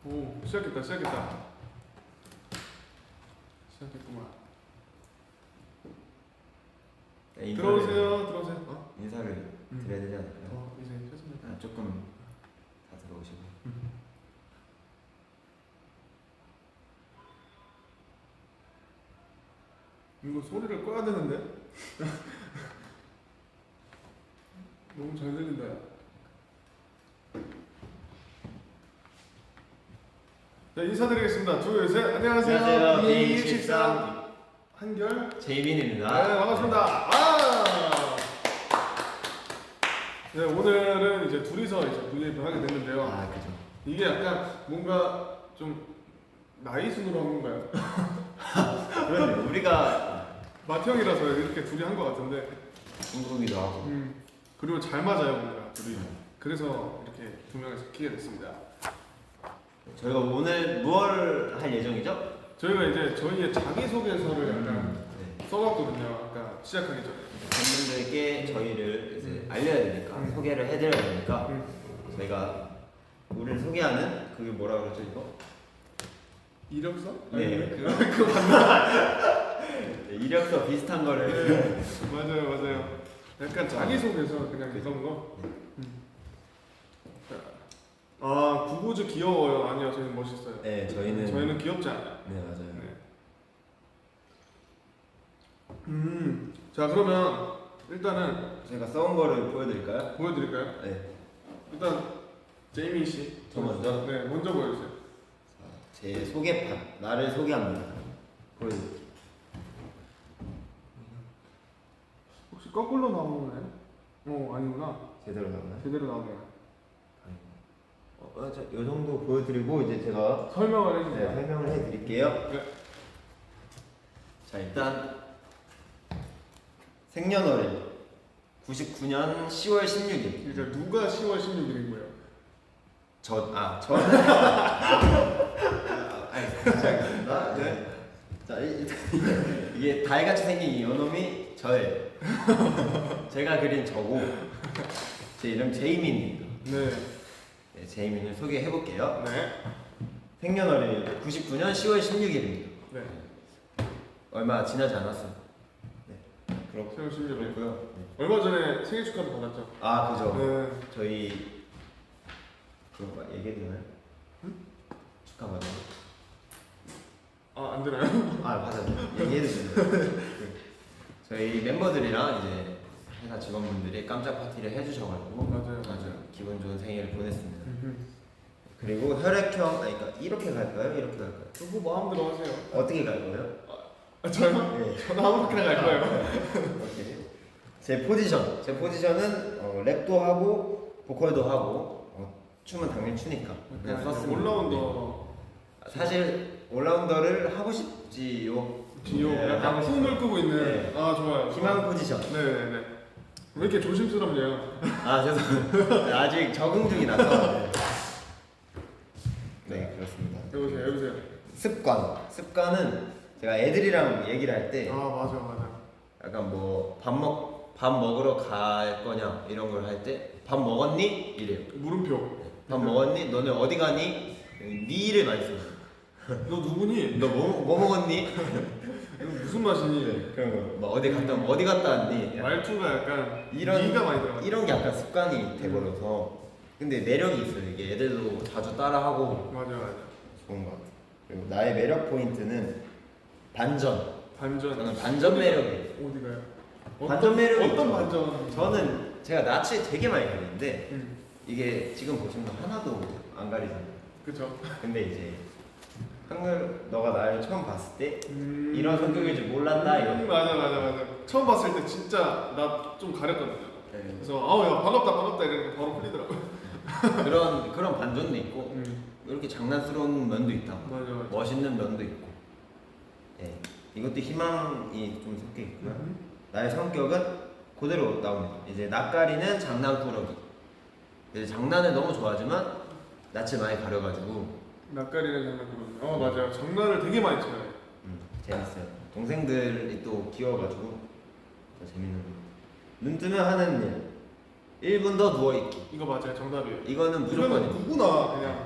오, 시작했다. 시작했구만. 네, 들어오세요. 인사를 드려야 되지 않을까요? 이제 됐습니다. 조금 다 들어오시고. 이거 소리를 꺼야 되는데? 너무 잘 들린다. 자, 인사드리겠습니다. 둘, 셋. 안녕하세요. 안녕하세요. B173 한결. 제이민입니다. 네, 반갑습니다. 네, 오늘은 이제 둘이서 이제 브이앱을 하게 됐는데요. 아, 그죠. 이게 약간 뭔가 좀 나이 순으로 한 건가요? 그런데 우리가 맏형이라서 이렇게 둘이 한 것 같은데. 중국이기도 하고. 그리고 잘 맞아요, 우리가 둘이. 그래서 이렇게 두 명이서 키게 됐습니다. 저희가 오늘 무얼 할 예정이죠? 저희가 이제 저희의 자기소개서를 약간 네. 써봤거든요. 아까 시작하기 전에. 팬분들께 저희를 이제 알려야 되니까 소개를 해드려야 되니까 저희가 우리를 소개하는 그게 뭐라 그러죠 이거? 이력서? 네, 그거 맞나? 네, 이력서 비슷한 거를. 네, 맞아요. 약간 자기소개서 그냥 이런 거. 아, 구구즈 귀여워요. 아니요, 저희는 멋있어요. 네, 저희는 귀엽지 않아요. 네, 맞아요. 네. 자, 그러면 일단은 제가 써온 거를 보여드릴까요? 보여드릴까요? 네. 일단 제이미 씨. 저 먼저? 네, 먼저 보여주세요. 제 소개판, 나를 소개합니다. 보여드릴게요. 혹시 거꾸로 나오나요? 아니구나. 제대로 나오나요? 제대로 나오네요. 요 정도 보여드리고 이제 제가 설명을 해주세요. 설명을 해드릴게요. 네. 자, 일단 생년월일 99년 10월 16일. 이제 누가 10월 16일인 거예요? 저는 알겠습니다. 네. 자, 일단 이게 달같이 생긴 이 요놈이 저예요. 제가 그린 저고 제 이름 제이민입니다. 네. 네, 제이민을 소개해 볼게요. 네. 생년월일 99년 10월 16일입니다. 네. 얼마 지나지 않았어요. 네. 10월 16일. 그렇고요. 얼마 전에 생일 축하도 받았죠? 아, 그죠. 네. 저희 그런 거 얘기해 드나요? 축하 받은 거? 안 되나요? 아, 맞아요. 얘기해도 돼요. 저희 member들이랑 이제 회사 직원분들이 깜짝 파티를 해주셔가지고 맞아요. 기분 좋은 생일을 보냈습니다. 그리고 혈액형, 그러니까 이렇게 갈까요? 이렇게 갈까요? 그거 마음대로 하세요. 어떻게 갈 거예요? 저요? 네. 저는 아무렇게나 갈 거예요. 오케이. 제 포지션은 랩도 하고 보컬도 하고 춤은 당연히 추니까 그냥 썼습니다. 올라운더. 사실 올라운더를 하고 싶지요. 지요. 네, 약간 하고 숨을 끄고 있는. 네. 좋아요. 희망 포지션. 네네네. 왜 이렇게 조심스럽냐? 아, 죄송합니다. 아직 적응 중이라서. 네, 그렇습니다. 여보세요. 습관은 제가 애들이랑 얘기를 할 때 맞아. 약간 뭐 밥 먹으러 갈 거냐 이런 걸 할 때 밥 먹었니? 이래요. 물음표. 밥 먹었니? 너네 어디 가니? 니를 많이 써요. 너 누구니? 너 뭐 먹었니? 이거 무슨 맛이니? 그런 거. 뭐 어디 갔다 오면 어디 갔다 왔니? 말투가 약간 이런 니가 많이 들어가. 이런 게 약간 습관이 돼버려서. 근데 매력이 있어요. 이게 애들도 자주 따라하고 맞아. 좋은 것 같아요. 그리고 나의 매력 포인트는 반전. 저는 반전 매력이에요. 어디가요? 반전 매력이 어떤 있죠. 반전? 저는 제가 낯을 되게 많이 가리는데 이게 지금 보시면 하나도 안 가리잖아요. 그쵸. 근데 이제 한글 너가 나를 처음 봤을 때 이런 음. 성격일 줄 몰랐다 이런. 맞아. 처음 봤을 때 진짜 나 좀 가렸거든요. 네. 그래서 야 반갑다 이러니까 바로 풀리더라고. 그런 반전도 있고 이렇게 장난스러운 면도 있다. 맞아. 멋있는 면도 있고. 네. 이것도 희망이 좀 섞여 있고요. 나의 성격은 그대로 나옵니다. 이제 낯가리는 장난꾸러기. 이제 장난을 너무 좋아하지만 낯을 많이 가려가지고. 낯가리는 장난꾸러기. 맞아요. 장난을 되게 많이 쳐요. 재밌어요. 동생들이 또 귀여워가지고 더 재밌는 거. 눈 뜨면 하는 일. 1분 더 누워있기. 이거 맞아요. 정답이에요. 이거는 무조건이에요. 누구나 그냥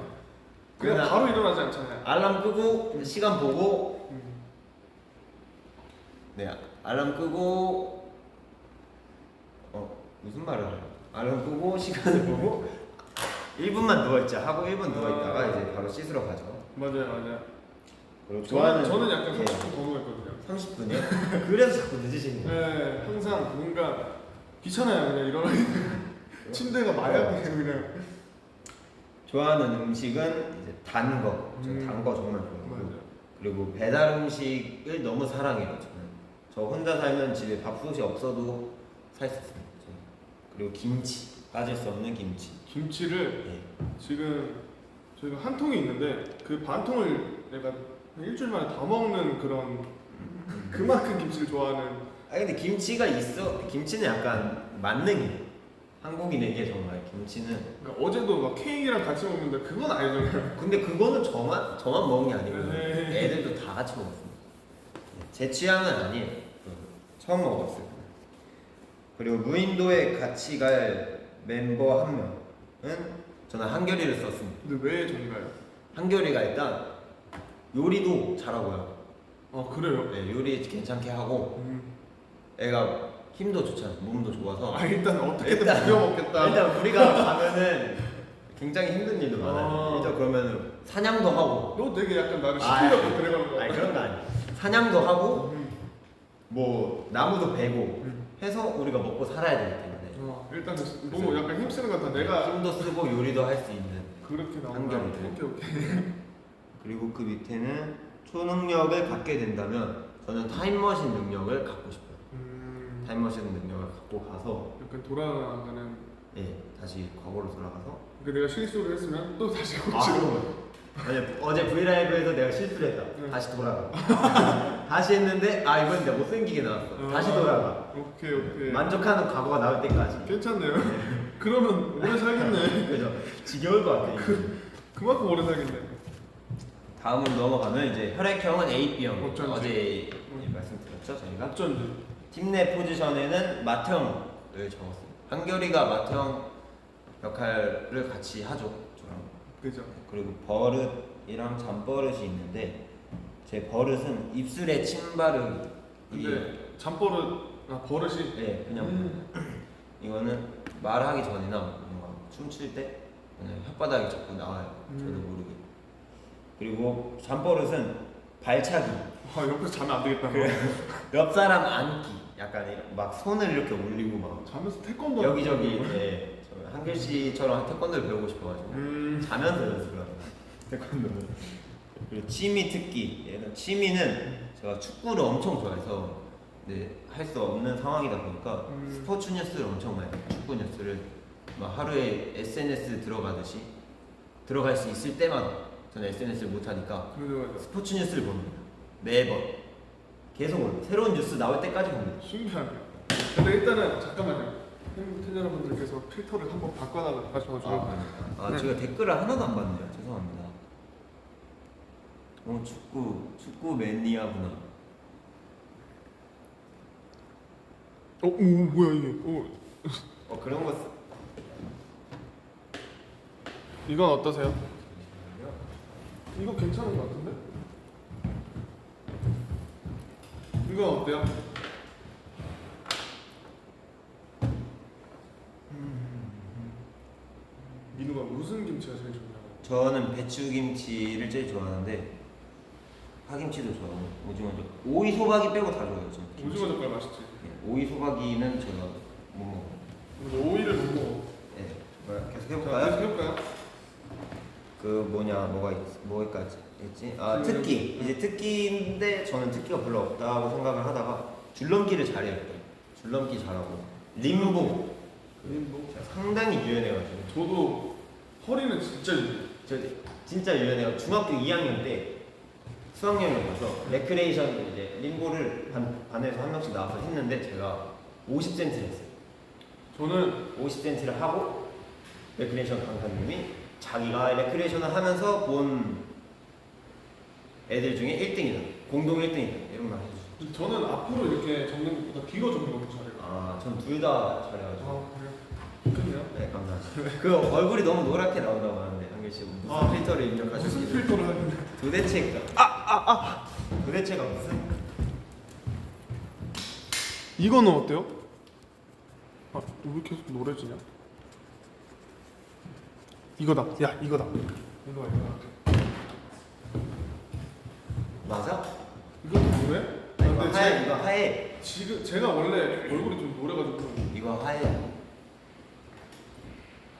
그냥 그냥 바로 일어나지 않잖아요. 알람 끄고 시간 보고 네 알람 끄고 무슨 말을 하냐 알람 끄고 시간을 보고 1분만 누워있자 하고 1분 누워있다가 이제 바로 씻으러 가죠. 맞아요. 그리고 좋아하는 저는 약간 예, 30분 더 누워있거든요. 30분이요? 그래서 자꾸 늦으시는 거예요. 네, 항상 뭔가 귀찮아요. 그냥 일어나기. 침대가 마약이에요 그냥. 좋아하는 음식은 이제 단 거. 저는 단 거 정말 좋아하고. 맞아요. 그리고 배달 음식을 너무 사랑해요. 저는. 저 혼자 살면 집에 밥솥이 없어도 살 수 있습니다. 저는. 그리고 김치. 빠질 수 없는 김치. 김치를 예. 지금 저희가 한 통이 있는데 그 반 통을 내가 한 일주일 만에 다 먹는 그런 그만큼 김치를 좋아하는. 아 근데 김치가 있어. 김치는 약간 만능이에요. 한국인에게 정말 김치는. 그러니까 어제도 막 케이크랑 같이 먹는데 그건 아니잖아요. 근데 그거는 저만 먹은 게 아니고 네. 애들도 다 같이 먹었습니다. 제 취향은 아니에요. 처음 먹었어요. 그리고 무인도에 같이 갈 멤버 한 명은 저는 한결이를 썼습니다. 근데 왜 전가요? 한결이가 일단 요리도 잘하고요. 그래요? 네, 요리 괜찮게 하고 애가 힘도 좋잖아. 몸도 좋아서. 일단 어떻게든 일단- 부려 먹겠다. 일단 우리가 가면은 굉장히 힘든 일도 많아요. 아. 일단 그러면은 사냥도 하고. 너 되게 약간 나를 아, 시키려고 그래가는 거 아니 같아. 그런 거 아니야. 사냥도 하고 음. 뭐 나무도 베고 해서 우리가 먹고 살아야 되기 때문에 일단 너무 약간 힘쓰는 것 같아. 내가 힘도 쓰고 요리도 할 수 있는. 그렇게 나온다. 한결이들. 오케이. 그리고 그 밑에는 초능력을 갖게 된다면 저는 타임머신 능력을 갖고 싶어요. 타임머신 능력을 갖고 가서 약간 돌아가는. 다시 과거로 돌아가서 내가 실수를 했으면 또 다시 아, 고치고. 그럼. 아니 어제 브이라이브에서 내가 실수를 했다. 네. 다시 돌아가. 다시 했는데 이건 내가 못생기게 나왔어. 다시 돌아가. 오케이. 만족하는 과거가 나올 때까지. 괜찮네요. 그러면 오래 살겠네. 그죠? 지겨울 것 같아. 그만큼 오래 살겠네. 다음으로 넘어가면 이제 혈액형은 AB형. 어쩐지. 어제 말씀드렸죠 저희가. 어쩐지. 팀 내 포지션에는 맏형을 적었어요. 한결이가 맏형 역할을 같이 하죠. 저랑. 그죠. 그리고 버릇이랑 잠버릇이 있는데 제 버릇은 입술에 침 바르기. 근데 잠버릇 버릇이. 네, 그냥 이거는 말하기 전이나 뭔가 춤출 때 그냥 혓바닥이 자꾸 나와요. 저도 모르게. 그리고 잠버릇은 발차기. 옆에서 자면 안 되겠다. 옆 사람 안기. 약간 이런 막 손을 이렇게 올리고 막 자면서 태권도. 여기저기. 저 한결 씨처럼 태권도를 배우고 싶어가지고 자면서 연습을 하고 태권도를. 그리고 취미 특기. 얘는 취미는 제가 축구를 엄청 좋아해서 할 수 없는 상황이다 보니까 스포츠 뉴스를 엄청 많이 봐요. 축구 뉴스를 막 하루에 SNS 들어가듯이 들어갈 수 있을 때마다 저는 SNS를 못 하니까 맞아. 스포츠 뉴스를 봅니다. 매번 계속 봅니다. 새로운 뉴스 나올 때까지 봅니다. 신기하네. 근데 일단은 잠깐만요. 팬 여러분들께서 필터를 한번 바꿔가지고. 네. 제가 댓글을 하나도 안 봤네요. 죄송합니다. 축구 매니아구나. 뭐야 이게? 그런 거 이건 어떠세요? 이거 괜찮은 것 같은데? 이건 어때요? 민우가 무슨 김치가 제일 좋냐고. 저는 배추김치를 제일 좋아하는데 파김치도 좋아하고 오징어젓 오이 소박이 빼고 다 좋아해요. 저는 김치. 오징어 젓갈 맛있지. 오이 소박이는 제가 못 먹어요. 근데 오이를 못 먹어. 계속 자, 해볼까요? 계속 해볼까요? 뭐가 있지? 특기. 이제 특기인데 저는 특기가 별로 없다고 생각을 하다가 줄넘기를 잘해요. 줄넘기 잘하고 림보 제가 상당히 유연해가지고 저도 허리는 진짜 저 진짜 유연해요. 중학교 2학년 때 수학여행을 가서 레크레이션 이제 림보를 반에서 한 명씩 나와서 했는데 제가 50cm를 했어요. 저는 50cm를 하고 레크레이션 강사님이 자기가 레크레이션을 하면서 본 애들 중에 1등이다. 공동 1등이다. 이런 말 해주시죠. 저는 앞으로 이렇게 접는 것보다 뒤로 접는 걸 더 잘해요. 전 둘 다 잘해가지고. 그래요? 끝이요? 네, 감사합니다. 그 얼굴이 너무 노랗게 나온다고 하는데 한결 씨 무슨 아, 필터를 무슨 입력하셨길래 필터를 하는데? 도대체가 도대체가 무슨? 이거는 어때요? 아, 왜 계속 노래지냐? 이거다. 야, 이거다. 이거. 맞아? 이것도 노래? 아, 이거 근데 하얘. 이거 하얘. 지금 제가 원래 얼굴이 좀 노래가지고. 이거 하얘.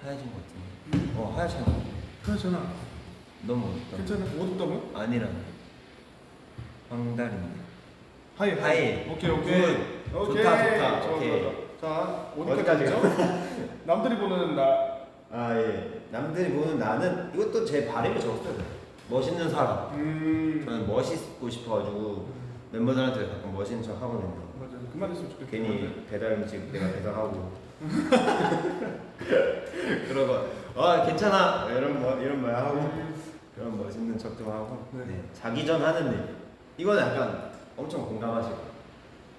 하얘진 것 같은데. 하얘잖아. 괜찮아. 너무 어둡다. 괜찮아. 어둡다고요? 아니라 황달인데. 하이. 하이. 오케이. 굿. 좋다. 좋아, 오케이. 좋아. 자, 어디까지 어디까지죠? 남들이 보는 나. 아 예. 남들이 보는 나는 이것도 제 바람이 적었어요. 멋있는 사람. 저는 멋있고 싶어가지고 멤버들한테 가끔 멋있는 척 하거든요. 맞아. 그만 했으면 좋겠다. 괜히 배달 음식 내가 배달하고 그러고 괜찮아 이런 말 하고 그런 멋있는 척 좀 하고 네. 네. 자기 전 하는 일 이건 약간 엄청 공감하실 거예요.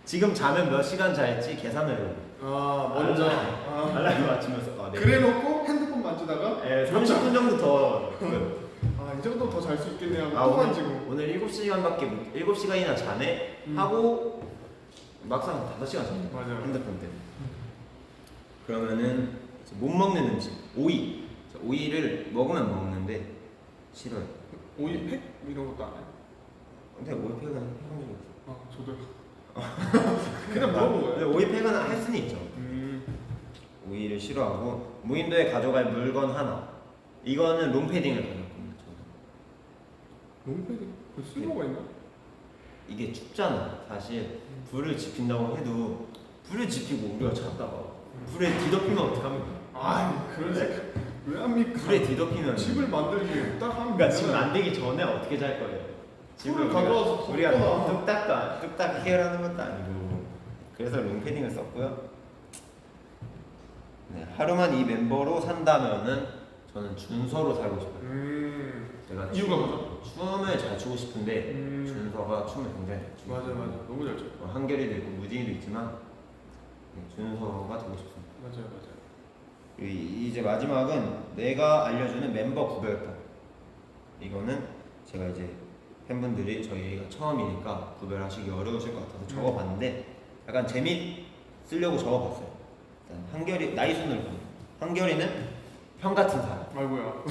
지금 자면 몇 시간 잘지 계산을 해요. 먼저. 알람 맞추면서 네. 그래놓고 핸드폰 만지다가. 30분 정도 더 이 정도 더 잘 수 있겠네 하고 또 오늘, 만지고. 오늘 7시간밖에 7시간이나 자네 하고 막상 5시간 자네. 맞아요. 핸드폰 때문에. 그러면은 이제 못 먹는 음식 오이. 오이를 먹으면 먹는데 싫어요. 오이 팩 이런 것도 안 해. 근데 오이팩은 해본 적이 저도. 그냥 물어본 없어요. 거예요. 오이팩은 할 수는 있죠. 오이를 싫어하고 무인도에 가져갈 물건 하나. 이거는 롱패딩을 가져갔거든요. 저는. 롱패딩? 그 쓸모가 있나? 이게 춥잖아. 사실 불을 지핀다고 해도 불을 지피고 우리가 잤다가 불에 뒤덮이면 어떡합니까? 그러지. 왜 합니까? 불에 뒤덮이면 집을 만들기 딱 하면. 그러니까 집 만들기 전에 어떻게 잘 거예요? 불을 가져와서 우리가 덮거나. 뚝딱 해결하는 것도 아니고 그래서 롱패딩을 썼고요. 네, 하루만 이 멤버로 산다면은 저는 준서로 살고 싶어요. 제가 이유가 뭐죠? 춤을 잘 추고 싶은데 준서가 춤을 굉장히 잘 추고 맞아. 너무 잘 쳐. 한결이도 있고 무진이도 있지만 준서가 되고 싶습니다. 맞아요. 이제 마지막은 내가 알려주는 멤버 구별법. 이거는 제가 이제 팬분들이 저희가 처음이니까 구별하시기 어려우실 것 같아서 적어봤는데 약간 재밌으려고 적어봤어요. 일단 한결이 나이 순으로 보면 한결이는 형 같은 사람. 아이고야.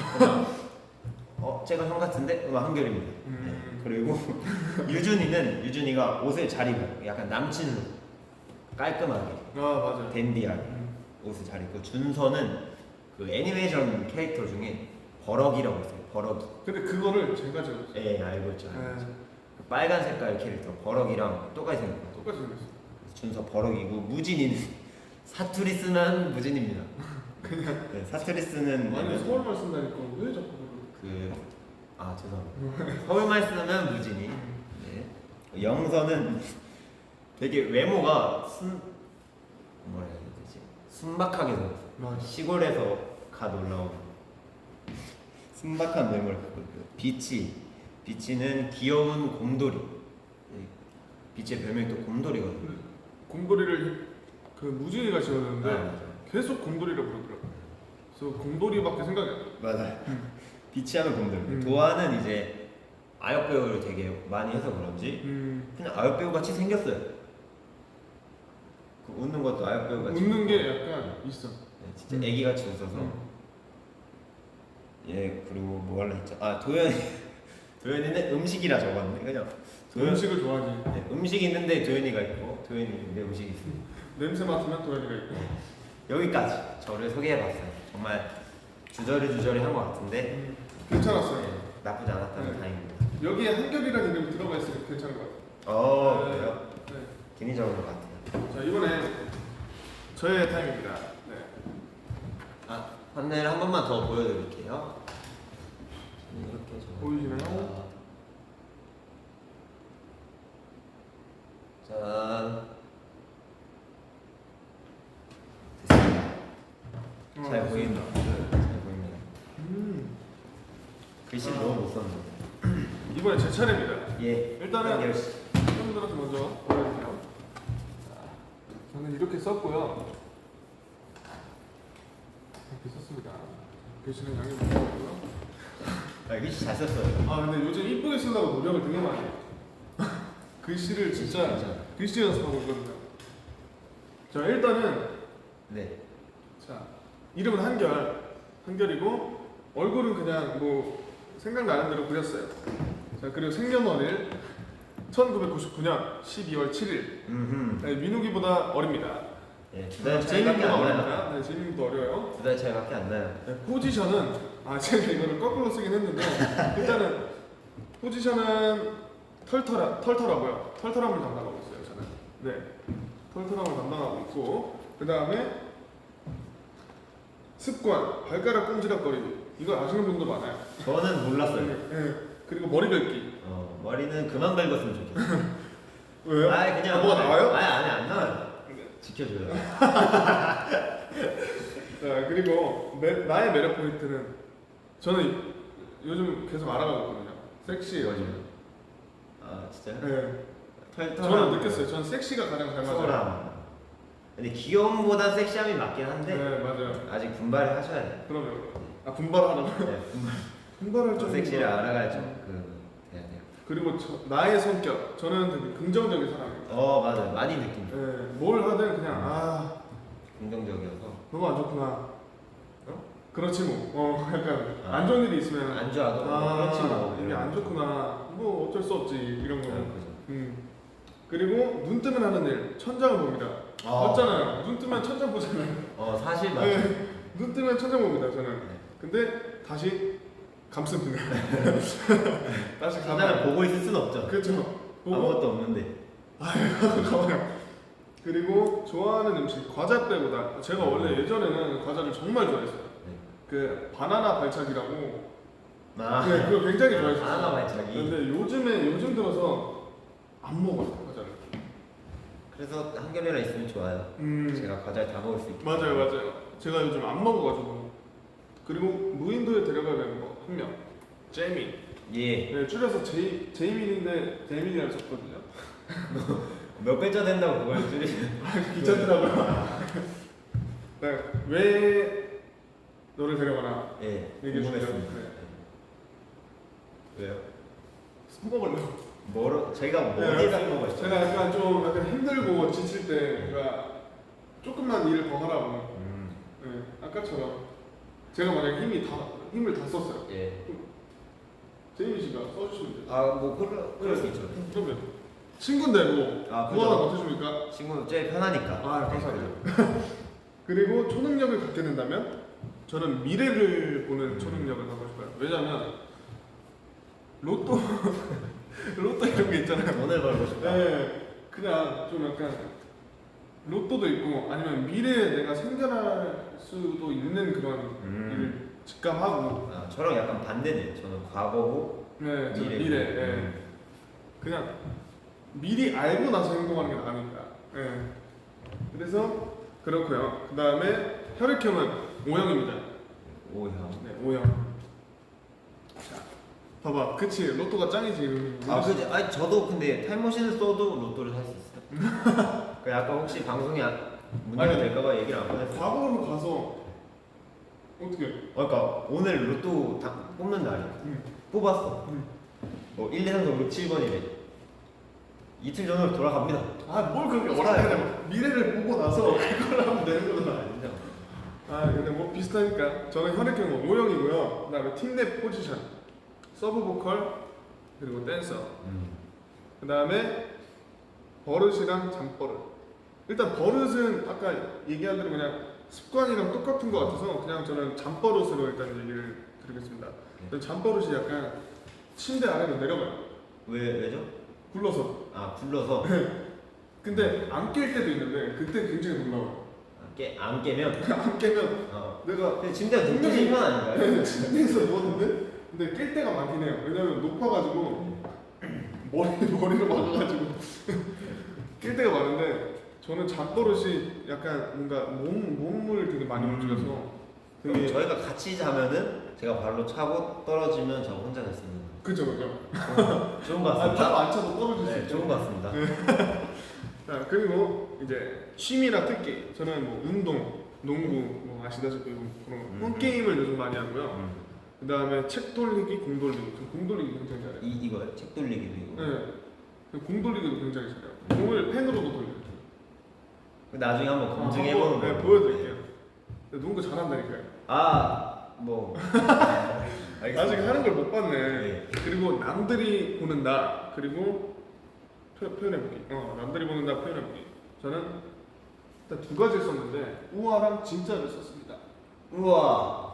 제가 형 같은데 한결입니다. 네. 그리고 유준이가 옷을 잘 입어요. 약간 남친룩 깔끔하게 맞아. 댄디하게 옷을 잘 입고 준서는 그 애니메이션 캐릭터 중에 버럭이라고 있어요. 버럭이. 근데 그거를 제가 적었어요. 예, 알고 있죠. 그 빨간 색깔 캐릭터 버럭이랑 똑같이 생겼고 똑같이 생겼어. 준서 버럭이고 무진이는 사투리 쓰는 무진입니다. 네, 사투리 쓰는 아니 애는 서울말 쓴다니까 왜 자꾸 죄송합니다. 서울말 쓰는 무진이. 네. 영서는 되게 외모가 뭐라 해야 되지? 순박하게 생겼어요. 시골에서 갓 올라온 순박한 외모를 갖고 있고요. 비치는 귀여운 곰돌이. 비치의 별명이 또 곰돌이거든요. 곰돌이를 그 무진이가 지었는데 맞아요. 계속 곰돌이라 부르더라고. 그래서 곰돌이밖에 생각이 안 나. 맞아요. 비치하면 곰돌이. 도아는 이제 아역 배우를 되게 많이 해서 그런지 그냥 아역 배우 같이 생겼어요. 그 웃는 것도 아역 배우 같이. 웃는 게 약간 있어. 네, 진짜 애기 같이 웃어서. 예, 그리고 뭐 할라 했죠? 도현이는 음식이라 적었는데 그냥 음식을 좋아하지. 네, 음식이 있는데 도현이가 있고 도현이인데 음식이 있습니다. 냄새 맡으면 도현이가 있고. 여기까지 저를 소개해봤어요. 정말 주저리 한 것 같은데 괜찮았어요. 네, 나쁘지 않았다면 다행입니다. 여기에 한결이라는 이름이 들어가 있으니까 괜찮은 것 같아요. 그래요? 네. 개인적인 것 같아요. 자 이번에 저의 타임입니다. 네. 판넬 한 번만 더 보여드릴게요. 이렇게 보이시나요? 자, 됐습니다. 잘 보인다. 잘 보입니다. 글씨를 너무 못 썼는데. 이번에 제 차례입니다. 예. 일단은 한결 씨. 팬분들한테 먼저 보여드릴게요. 저는 이렇게 썼고요. 글씨는 양해 부탁드리고요. 글씨 잘 썼어요. 아 근데 요즘 이쁘게 쓰려고 노력을 되게 많이 해요. 글씨를 진짜 글씨 연습하고 있거든요. 자 일단은 네. 자 이름은 한결이고 얼굴은 그냥 뭐 생각나는 대로 그렸어요. 자 그리고 생년월일 1999년 12월 7일. 네, 민욱이보다 어립니다. 네, 2달 차이밖에 제이님보다 안 나요. 어립니다. 네, 제이님보다 어려요. 2달 차이밖에 안 나요. 네, 포지션은 제가 이거를 거꾸로 쓰긴 했는데 일단은 포지션은 털털하고요. 털털함을 담당하고 있어요. 저는. 네, 털털함을 담당하고 있고 그 다음에 습관 발가락 꼼지락거리기 이거 아시는 분도 많아요. 저는 몰랐어요. 네, 그리고 머리 긁기. 머리는 그만 긁었으면 좋겠어요. 왜요? 아니 그냥 뭐가 나와요? 아니 안 나와요. 지켜줘요. 자 그리고 나의 매력 포인트는 저는 요즘 계속 알아가고 있거든요. 섹시해요. 아 진짜요? 네. 털털한. 저는 느꼈어요. 저는 섹시가 가장 잘 맞아요. 소람. 근데 귀여움보다 섹시함이 맞긴 한데 네 맞아요. 아직 분발을 하셔야 돼요. 그럼요. 아 분발하라고? 네, 분발할 줄 섹시를 알아가야죠. 돼야 돼요. 그리고 나의 성격 저는 되게 긍정적인 사람이에요. 맞아요. 많이 느낍니다. 네, 뭘 하든 그냥 긍정적이어서 너무 안 좋구나. 그렇지 뭐. 약간 아. 안 좋은 일이 있으면 안 좋아도 그렇지 뭐. 이게 안 좋구나. 뭐 어쩔 수 없지 이런 거. 그죠. 그리고 눈 뜨면 하는 일 천장을 봅니다. 맞잖아요. 눈 뜨면 천장 보잖아요. 사실 맞죠. 네, 눈 뜨면 천장 봅니다 저는. 네. 근데 다시 감습니다. 다시 천장을 감아요. 보고 있을 수는 없죠. 그렇죠. 보고 아무것도 없는데. 가봐요. 그리고 좋아하는 음식 과자 빼고다. 제가 원래 예전에는 과자를 정말 좋아했어요. 네. 그 바나나 발차기라고. 네, 그거 굉장히 좋아했어요. 바나나 발차기. 근데 요즘 들어서 안 먹어요 과자를. 그래서 한결이랑 있으면 좋아요. 제가 과자를 다 먹을 수 있게. 맞아요. 제가 요즘 안 먹어가지고. 그리고 무인도에 데려가야 되는 거 한 명. 제이민. 예. 네, 줄여서 제이민인데 제이민이라고 썼거든요. 몇 배째 된다고 그걸 줄이시는. 귀찮더라고요. 네, 왜 너를 데려가나 예. 얘기해 주세요. 궁금했습니다. 네. 왜요? 써먹으려고. 저희가 뭐 네, 어디에 산 거가 제가 약간 좀 힘들고 지칠 때 그러니까 조금만 일을 더 하라고. 네, 아까처럼 제가 만약 힘을 다 썼어요. 예. 제이민 씨가 써주시면 돼요. 뭐 그럴 수 있죠. 그러면 친구인데 뭐 그죠. 그거 하나 못해줍니까? 친구는 제일 편하니까. 감사합니다. 그리고 초능력을 갖게 된다면 저는 미래를 보는 초능력을 갖고 싶어요. 왜냐면 로또 이런 게 있잖아요. 돈을 벌고 싶다. 네, 그냥 좀 약간 로또도 있고 아니면 미래에 내가 생겨날 수도 있는 그런 일을 직감하고. 저랑 약간 반대네요. 저는 과거고 네, 저 미래고. 미래. 네. 그냥 미리 알고 나서 행동하는 게 나으니까. 네. 그래서 그렇고요. 그 다음에 혈액형은 O형입니다. O형. 네, O형. 자, 봐봐, 그치 로또가 짱이지. 그지. 저도 근데 타임머신을 써도 로또를 살 수 있어요. 그 아까 혹시 방송에 문제가 아니, 될까봐 얘기를 안 꺼냈어요. 과거로 가서 어떻게? 그러니까 오늘 로또 뽑는 날이야. 뽑았어. 1, 2, 3, 4, 5, 6, 7번이래. 이틀 전으로 돌아갑니다. 뭘 그렇게 어렵게 미래를 보고 나서 그걸 하면 되는 거잖아. 근데 뭐 비슷하니까 저는 혈액형은 O형이고요. 그다음에 팀내 포지션, 서브 보컬 그리고 댄서. 그다음에 버릇이랑 잠버릇. 일단 버릇은 아까 얘기한 대로 그냥 습관이랑 똑같은 것 같아서 그냥 저는 잠버릇으로 일단 얘기를 드리겠습니다. 잠버릇이 약간 침대 아래로 내려가요. 왜죠? 굴러서. 굴러서. 근데 안 깰 때도 있는데 그때 굉장히 놀라워요. 안 깨면. 안 깨면 내가 근데 침대가 눕히신 편 아닌가요? 침대에서 누웠는데 근데 깰 때가 많긴 해요. 왜냐면 높아가지고 머리를 막아가지고 깰 때가 많은데 저는 잠버릇이 약간 뭔가 몸을 되게 많이 움직여서 되게 저희가 같이 자면은 제가 발로 차고 떨어지면 저 혼자 잘 수 있는. 그죠. 좋은 것 같습니다. 바로 안 차도 떨어질 수 네, 있죠. 좋은 것 같습니다. 자 그리고 이제 취미나 특기 저는 뭐 운동, 농구 뭐 아시다시피 그런 홈 게임을 요즘 많이 하고요. 그 다음에 책 돌리기, 공 돌리기. 저 공 돌리기 굉장히 잘해요. 이거요? 책 돌리기도 이거. 네. 공 돌리기도 굉장히 잘해요. 공을 펜으로도 돌려요. 나중에 한번 검증해보는 네, 거. 보여드릴게요. 근데 농구 잘한다니까요. 뭐. 아직 하는 걸 못 봤네. 네. 그리고 남들이 보는 나, 그리고 표현해보기. 남들이 보는 나 표현해보기. 저는 일단 두 가지 썼는데 우아랑 진짜를 썼습니다. 우와.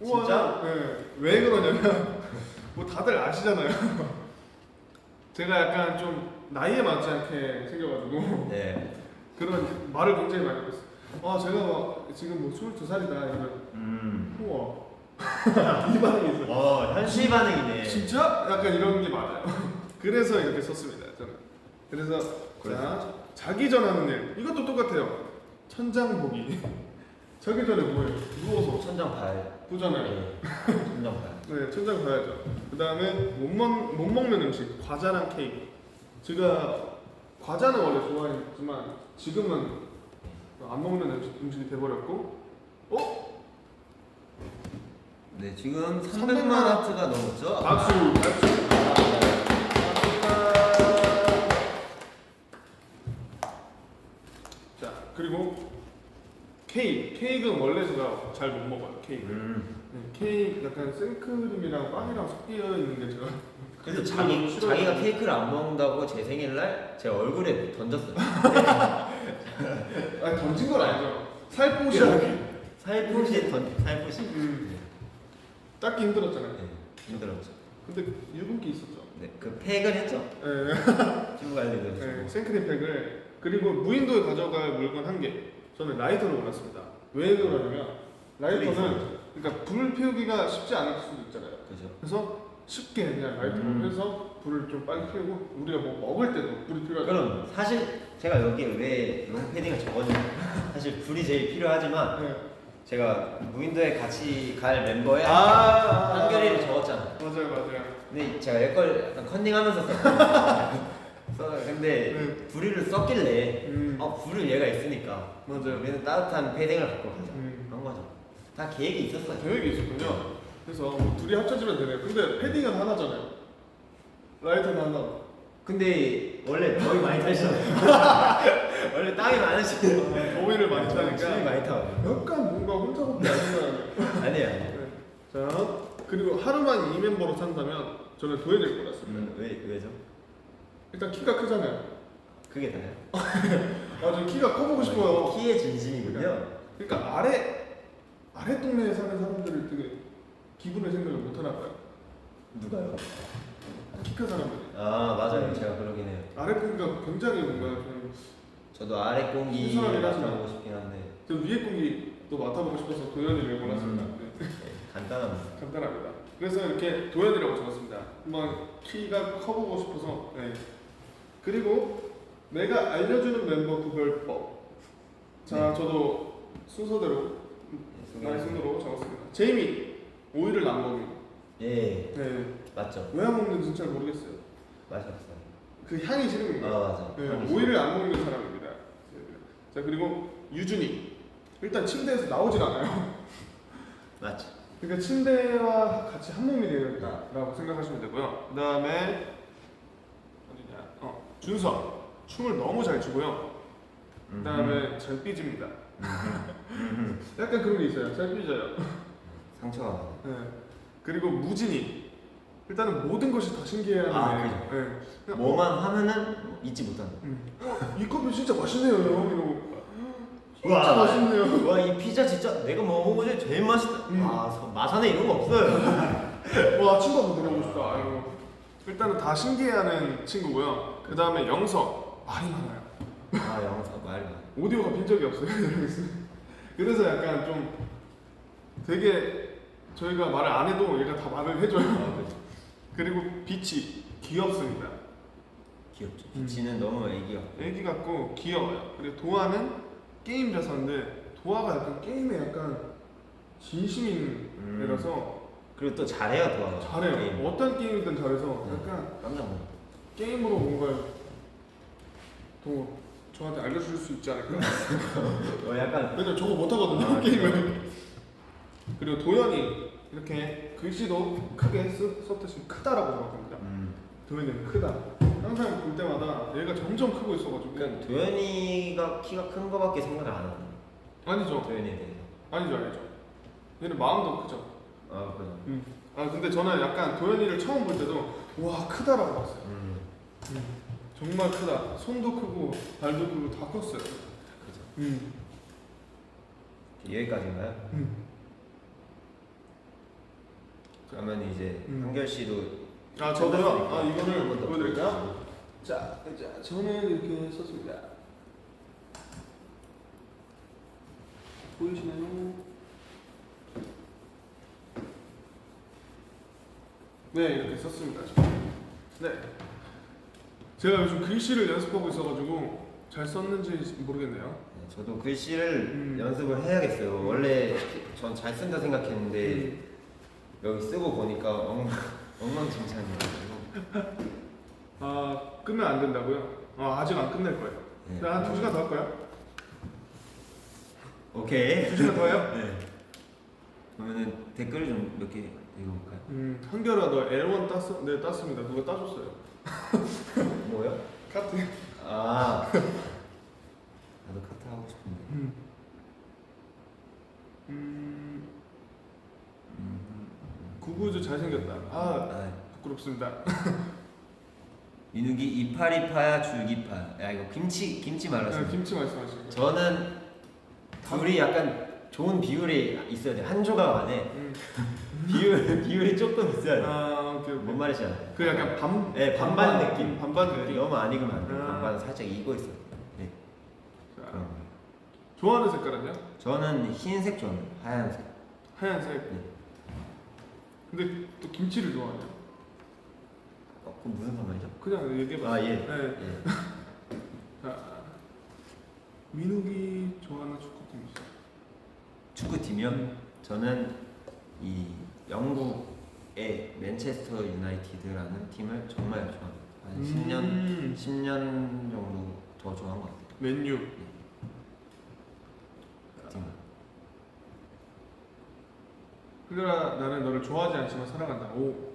진짜? 네. 왜 그러냐면 뭐 다들 아시잖아요. 제가 약간 좀 나이에 맞지 않게 생겨가지고 네. 그런 말을 굉장히 많이 했어요. 제가 지금 뭐 22살이다 이러면 우와 이 반응이 있어요. 현실 반응이네. 진짜? 약간 이런 게 많아요. 그래서 이렇게 썼습니다. 저는. 그래서 자, 자기 전하는 일 이것도 똑같아요. 천장 보기. 자기 전에 뭐예요? 누워서 천장 봐야 보잖아요. 네. 천장 봐야 네, 천장 봐야죠. 그 다음에 못 먹는 음식, 과자랑 케이크. 제가 과자는 원래 좋아했지만 지금은 안 먹는 음식이 돼버렸고, 네, 지금 300만 300만 하트가 넘었죠? 박수. 자, 그리고 케이크는 원래 제가 잘 못 먹어요. 케이크. 네, 케이크 약간 생크림이랑 빵이랑 섞여 있는 게 제가. 그래서 싫어요. 자기가 케이크를 안 먹는다고 제 생일날 제 얼굴에 던졌어요. 아니 던진 건 아니죠. 살포시. 살포시 살포시. 닦기 힘들었잖아요. 네, 힘들었죠. 근데 유분기 있었죠. 네, 그 팩을 했죠. 네. 피부 관리도 네, 해주고. 생크림 팩을 그리고 무인도에 가져갈 물건 한 개. 저는 라이터를 골랐습니다. 왜 그러냐면 라이터는 그러니까 불 피우기가 쉽지 않을 수도 있잖아요. 그죠. 그래서 쉽게 그냥 라이터로 해서 불을 좀 빨리 피우고 우리가 뭐 먹을 때도 불이 필요하죠. 그럼 사실 제가 여기에 왜 롱패딩을 적어주면 사실 불이 제일 필요하지만 네. 제가 무인도에 같이 갈 멤버에 아, 한결이를 적었잖아요. 맞아요. 근데 제가 이걸 약간 컨닝하면서 썼거든요. 근데 네. 불을 썼길래 불을 얘가 있으니까 맞아요. 우리는 따뜻한 패딩을 갖고 가자 음. 한 거죠. 다 계획이 있었어요. 계획이 있었군요. 그래서 뭐 둘이 합쳐지면 되네요. 근데 패딩은 하나잖아요. 라이터는 하나. 근데 원래 더위 많이 타시잖아요. 원래 땀이 많으시고 더위를 많이 숨이 타니까 많이 타요. 약간 뭔가 혼자밖에 안 생각나요. 아니에요. 네. 자, 그리고 하루만 이 멤버로 산다면 저는 도현이를 골랐습니다. 왜죠? 일단 키가 크잖아요. 그게 다예요? 저 키가 커보고 싶어요. 키의 진심이군요. 그러니까 아래 동네에 사는 사람들을 되게 기분을 생각을 못 하나 봐요. 누가요? 키 큰 사람들. 맞아요. 제가 그러긴 해요. 아래 공기가 굉장히 뭔가 좀 저도 아래 공기 신선하긴 하지만. 맡아보고 싶긴 한데 저 위에 공기도 맡아보고 싶어서 도현이를 골랐습니다. 네. 간단합니다. 간단합니다. 그래서 이렇게 도현이라고 적었습니다. 한번 키가 커보고 싶어서. 네. 그리고 내가 알려주는 멤버 구별법. 자, 네. 저도 순서대로 나의 순으로 적었습니다. 제이미 오이를 안 먹는. 예, 네. 맞죠. 왜 안 먹는지 잘 모르겠어요. 맛이 없어요. 그 향이 싫은 거예요. 맞아. 네, 오이를 안 먹는 사람입니다. 자, 그리고 유준이 일단 침대에서 나오질 않아요. 맞죠. 그러니까 침대와 같이 한 몸이 되는다라고 생각하시면 되고요. 그 다음에 어디냐? 준서 춤을 너무 잘 추고요. 그 다음에 잘 삐집니다. 약간 그런 게 있어요. 잘 삐져요. 상처가. 네. 그리고 무진이 일단은 모든 것이 다 신기해하는 애. 그죠. 네. 그냥, 뭐만 하면은 잊지 못한다. 이 커피 진짜 맛있네요, 형. 이러고 진짜 와. 맛있네요. 와, 이 피자 진짜 내가 먹어본 중에 제일 맛있다. 마산에 이런 거 없어요. 와, 친구 한번 데려오고 싶다. 아이고. 일단은 다 신기해하는 친구고요. 그 다음에 영석 말이 많아요. 영상 말이 많아. 오디오가 빈 적이 없어요. 그래서 약간 좀 되게 저희가 말을 안 해도 얘가 다 말을 해줘요. 그렇죠. 그리고 빛이 귀엽습니다. 귀엽죠. 비치는 너무 애기가. 애기 같고 귀여워요. 그리고 도아는 게임 자사인데 도아가 약간 게임에 약간 진심인 애라서 그리고 또 잘해요, 도와가. 잘해요. 게임. 어떤 게임이든 잘해서 약간 깜짝 놀랐어. 게임으로 뭔가 더 저한테 알려줄 수 있지 않을까? 약간 왜냐면 저거 못하거든요 게임을. 그리고 도현이 이렇게 글씨도 크게 썼듯이 크다라고 적었습니다. 도현이는 크다. 항상 볼 때마다 얘가 점점 크고 있어가지고. 그러니까 도현이가 키가 큰 거밖에 생각을 안 하네. 아니죠. 도현이에 대해서. 아니죠. 얘는 마음도 크죠. 아 그죠. 아 근데 저는 약간 도현이를 처음 볼 때도 와 크다라고 봤어요. 정말 크다. 손도 크고 발도 크고 다 컸어요. 그죠. 여기까지인가요? 그러면 이제 한결 씨도 아 저도요. 아 한번 이거를 더 보여드릴까요? 자, 저는 이렇게 썼습니다. 보이시나요? 네, 이렇게 썼습니다. 네. 제가 요즘 글씨를 연습하고 있어가지고 잘 썼는지 모르겠네요. 네, 저도 글씨를 음. 연습을 해야겠어요. 원래 전 잘 쓴다 생각했는데 여기 쓰고 보니까 엉망진창이어가지고. 아, 끝면 안 된다고요? 아직 안 끝낼 거예요. 네. 한 2시간 더 할까요? 오케이. 2시간 더 해요? 네. 그러면은 댓글 좀 몇 개 읽어볼까요? 한결아 너 L1 땄어? 네 땄습니다. 누가 따줬어요? 뭐요? 카트. 아 나도 카트 하고 싶은데. 구구주 잘생겼다. 아, 부끄럽습니다. 민욱이 이파리파야 줄기파. 야 이거 김치 말랐어. 김치 말씀하시는 거. 저는 둘이 약간 좋은 비율이 있어야 돼. 한 조각 안에 비율이 조금 있어야 돼. 아 오케이. 뭔 말인지 알아요? 그 약간 네, 반반 느낌. 반반 느낌. 너무 안 익으면 안 돼. 아. 반반 살짝 익어 있어. 네. 자, 그럼. 좋아하는 색깔은요? 저는 흰색 좋아해요. 하얀색. 하얀색. 네. 근데 또 김치를 좋아하네요. 그럼 무슨 상관이죠? 그냥 얘기해봐. 아 예. 네. 예. 자, 민욱이 좋아하는 축구팀 있어요. 축구팀이요? 저는 이 영국의 맨체스터 유나이티드라는 팀을 정말 좋아합니다. 한 10년 정도 더 좋아한 것 같아요. 맨유. 그 팀을. 그러나 나는 너를 좋아하지 않지만 사랑한다. 오.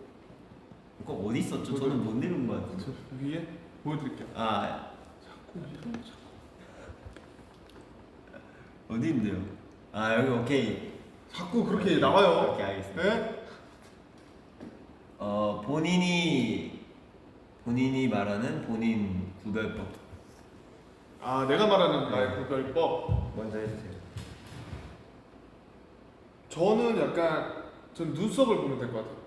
이거 어디 있었죠? 저는 못 읽은 것 저 같은데. 위에 보여드릴게요. 아 자꾸 이런 거 자꾸. 어디 있는데요? 아 여기 오케이. 자꾸 그렇게 나와요. 오케이 알겠습니다. 네? 본인이 말하는 본인 구별법. 아 내가 말하는 네. 나의 구별법. 먼저 해주세요. 저는 약간 전 눈썹을 보면 될 것 같아요.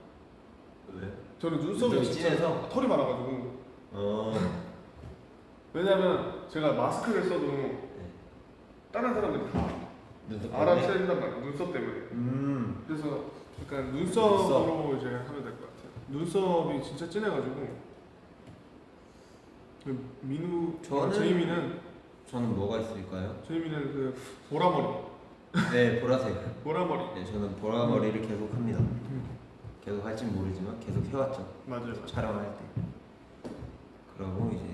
왜? 저는 눈썹이 눈썹이 진짜 진해서? 털이 많아가지고. 왜냐면 제가 마스크를 써도 다른 사람들이 다 눈썹 알아채린단 말이에요. 눈썹 때문에. 그래서 약간 눈썹으로 이제 하면 될 것 같아요. 눈썹이 진짜 진해가지고. 민우, 제이미는 뭐가 있을까요? 그 보라머리. 네 보라색. 보라머리. 네 저는 보라머리를 계속 합니다. 계속 할진 모르지만 계속 해왔죠. 맞아요. 촬영할 때. 그러고 이제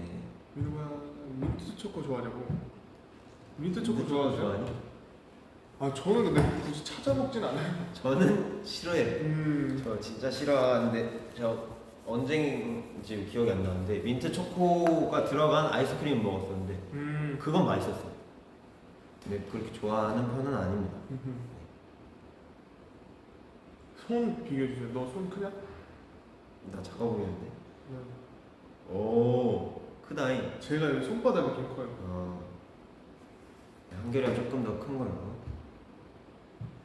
민우가 민트 초코 좋아하냐고. 민트 초코 좋아하세요? 좋아하니? 아 저는 근데 굳이 찾아 먹진 않아요. 저는 싫어해요. 저 진짜 싫어하는데 저 언제인지 기억이 안 나는데 민트 초코가 들어간 아이스크림 먹었었는데 그건 맛있었어요. 근데 그렇게 좋아하는 편은 아닙니다. 손 비교해 주세요. 너 손 크냐? 나 작아 보이는데. 오 크다잉. 제가 여기 손바닥이 좀 커요. 한결이랑 조금 더 큰 걸로.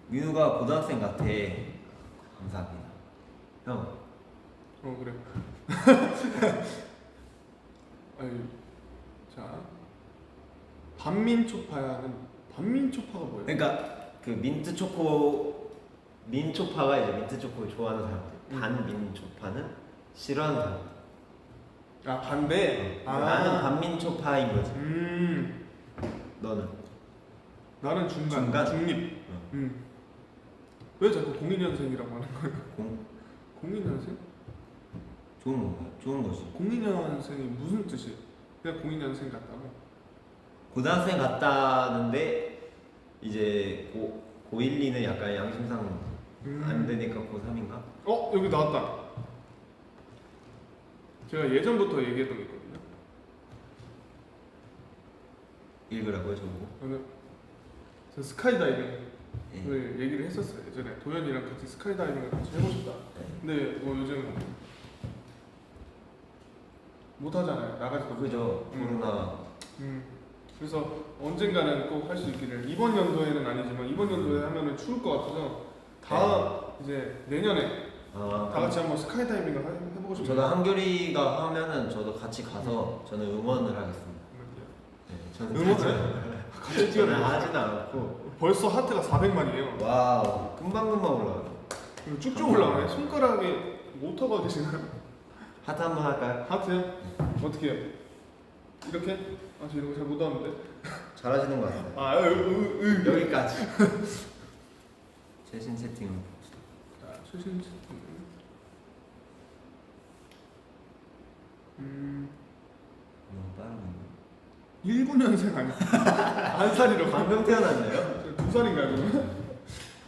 민우가 고등학생 같아. 감사합니다. 형. 그래. 아니, 자 반민초파는 반민초파가 뭐예요? 그러니까 그 민트 초코 민초파가 이제 민트 초코 좋아하는 사람들. 반민초파는 싫어하는 사람. 아 반대. 나는 반민초파인 거지. 너는? 나는 중간. 중립. 왜 자꾸 02년생이라고 하는 거예요? 02년생? 좋은 건가요? 좋은 거지. 02년생이 무슨 뜻이에요? 그냥 02년생 같다고? 고등학생 같다는데 이제 고1, 2는 약간 양심상 안 되니까 고3인가? 여기 나왔다. 제가 예전부터 얘기했던 게 있거든요. 읽으라고요, 저보고? 저는 저 스카이다이빙을 예. 얘기를 했었어요. 예전에 도현이랑 같이 스카이다이빙을 같이 해보고 싶다. 근데 뭐 요즘 못 하잖아요. 나가지도 못. 그죠? 코로나. 그래서 언젠가는 꼭 할 수 있기를. 이번 연도에는 아니지만 이번 연도에 하면은 추울 것 같아서 다음 이제 내년에 아, 다 같이 한번 스카이다이빙을 해보고 싶어요. 저도 한결이가 하면은 저도 같이 가서 저는 응원을 하겠습니다. 네, 저는 응원을 같이 뛰어내. 하지는 않고. 벌써 하트가 400만이에요. 와우, 금방금방 올라가요. 쭉쭉 올라가네. 손가락에 모터가 계시나요? 하트 한번 할까요? 하트요? 어떻게 해요? 이렇게? 저 이런 거 잘 못하는데. 잘하시는 것 같아요. 여기까지. 최신 세팅을 봅시다. 최신 너무 빠르네. 19년생 아니야? 한 살이로 방금 태어났네요. 2살인가요? 그러면?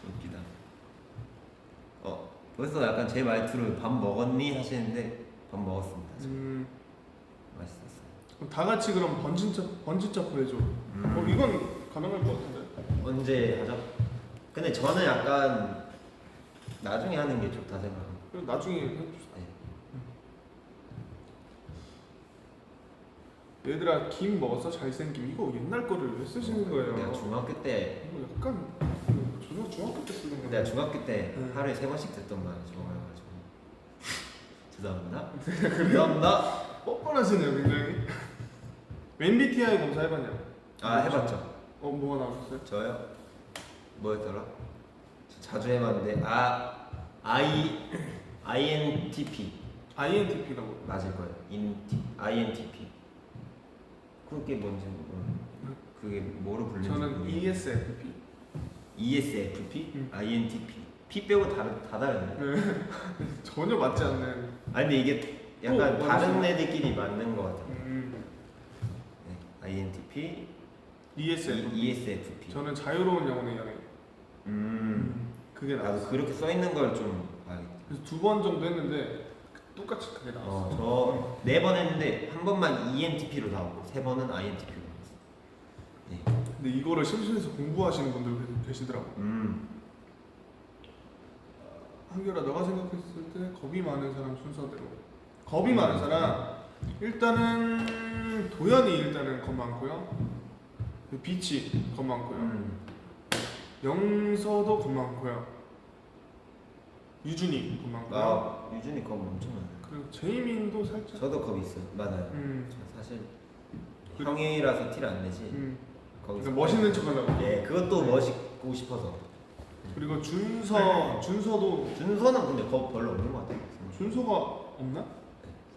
웃기다. 벌써 약간 제 말투로 밥 먹었니 하시는데 밥 먹었습니다. 맛있었어요. 그럼 다 같이 그럼 번지 점프 해줘. 이건 가능할 것 같은데. 언제 하죠? 근데 저는 약간 나중에 하는 게 좋다 생각합니다. 그럼 나중에 해줍시다. 얘들아 김 먹었어? 잘생김. 이거 옛날 거를 왜 쓰시는 거예요? 내가 중학교 때 이거 약간 중학교 때 쓰는 내가 거예요. 중학교 때 하루에 3번씩 듣던 말이 좋아가지고 죄송합니다. 죄송합니다. 뻔뻔하시네요 굉장히. MBTI 검사 해봤냐고. 해봤죠. 뭐가 나왔어요? 저요? 뭐였더라? 저 자주 해봤는데 INTP INTP라고. 맞을 거예요. INTP. 그게 뭔지 그게 뭐로 불리는지 저는 모르겠어요. ESFP. ESFP? 음. INTP. P 빼고 다 다르네. 네. 전혀 맞지 않는. 아니 근데 이게 약간 또 다른 뭐지? 애들끼리 맞는 것 같아요. 네. INTP, ESFP. ESFP. 저는 자유로운 영혼의 연애. 그게 나도 나왔어요. 그렇게 써 있는 걸 좀 봐야겠다. 그래서 2번 정도 했는데 똑같이 그게 나왔어요. 저 4번 했는데 한 번만 ENTP로 나오고 3번은 INTP로 나왔어. 네. 근데 이거를 심심해서 공부하시는 분들 계시더라고. 한결아 너가 생각했을 때 겁이 많은 사람 순서대로. 겁이 많은 사람 일단은 도현이 일단은 겁 많고요. 비치 겁 많고요. 영서도 겁 많고요. 유준이 겁 많고요. 유준이 겁 엄청 많아요. 그리고 제이민도 살짝. 저도 겁 있어요. 많아요. 저 사실 형이라서 티를 안 내지. 거기서 그러니까 멋있는 척하려고. 예, 그것도 멋있고 싶어서. 그리고 준서도 준서는 근데 겁 별로 없는 것 같아요. 준서가 없나?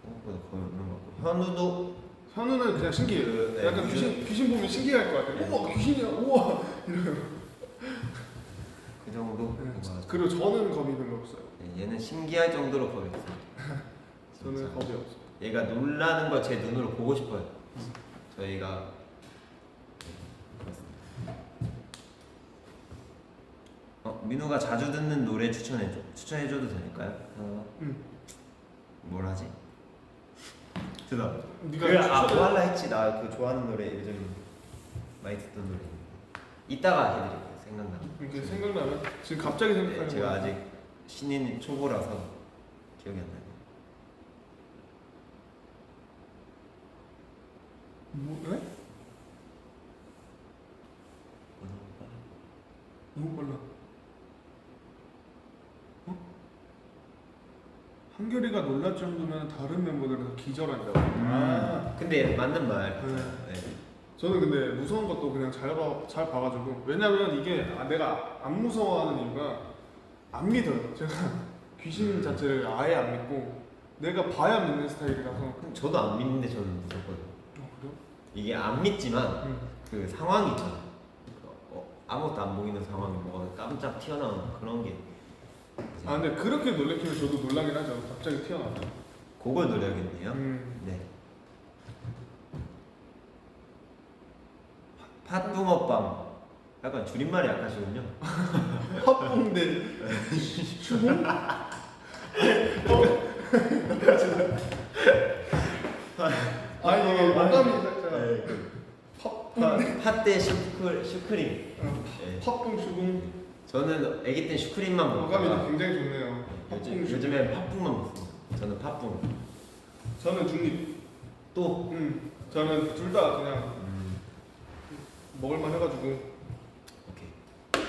생각보다 겁이 없는 것 같고. 현우도 현우는 그냥 신기해. 네, 약간 귀신 보면 신기할 것 같아. 우와 귀신이야. 우와. 그 정도. 그리고 저는 겁이 별로 없어요. 네, 얘는 신기할 정도로 겁이 없어요. 저는 진짜. 겁이 없어요. 얘가 놀라는 걸 제 눈으로 보고 싶어요. 저희가 민우가 자주 듣는 노래 추천해줘도 될까요? 뭘 하지? 죄송합니다. 네가 뭐 할라 했지. 나 그 좋아하는 노래 요즘 많이 듣던 노래. 이따가 해드릴게요. 생각나면. 이렇게 생각나면 지금 갑자기 생각하는 제가 거야. 아직 신인 초보라서 기억이 안 나요. 네? 너무 빨라. 한결이가 놀랄 정도면 다른 멤버들은 다 기절한다고. 근데 맞는 말. 네. 네. 저는 근데 무서운 것도 그냥 잘 봐가지고. 왜냐면 이게 내가 안 무서워하는 이유가 안 믿어요. 제가 귀신 자체를 아예 안 믿고 내가 봐야 믿는 스타일이라서. 저도 안 믿는데 저는 무섭거든요. 그래요? 이게 안 믿지만 그 상황이 있잖아요. 아무것도 안 보이는 상황이 뭐가 깜짝 튀어나오는 그런 게. 근데 그렇게 놀래키면 저도 놀라긴 하죠. 갑자기 튀어나와요. 그걸 노려야겠네요. 네. 팥붕어빵. 약간 줄임말이 약하시군요. 팥붕대 추궁? 아 이게 어감이 살짝 팥붕 팥대 슈크림. 네. 팥붕 추궁 저는 아기 때 슈크림만 어감이 먹다가 굉장히 좋네요. 팥붕 추궁. 요즘엔 팥붕만 먹습니다. 저는 팥붕. 저는 중립. 또 저는 둘 다 그냥 먹을만 해가지고. 오케이.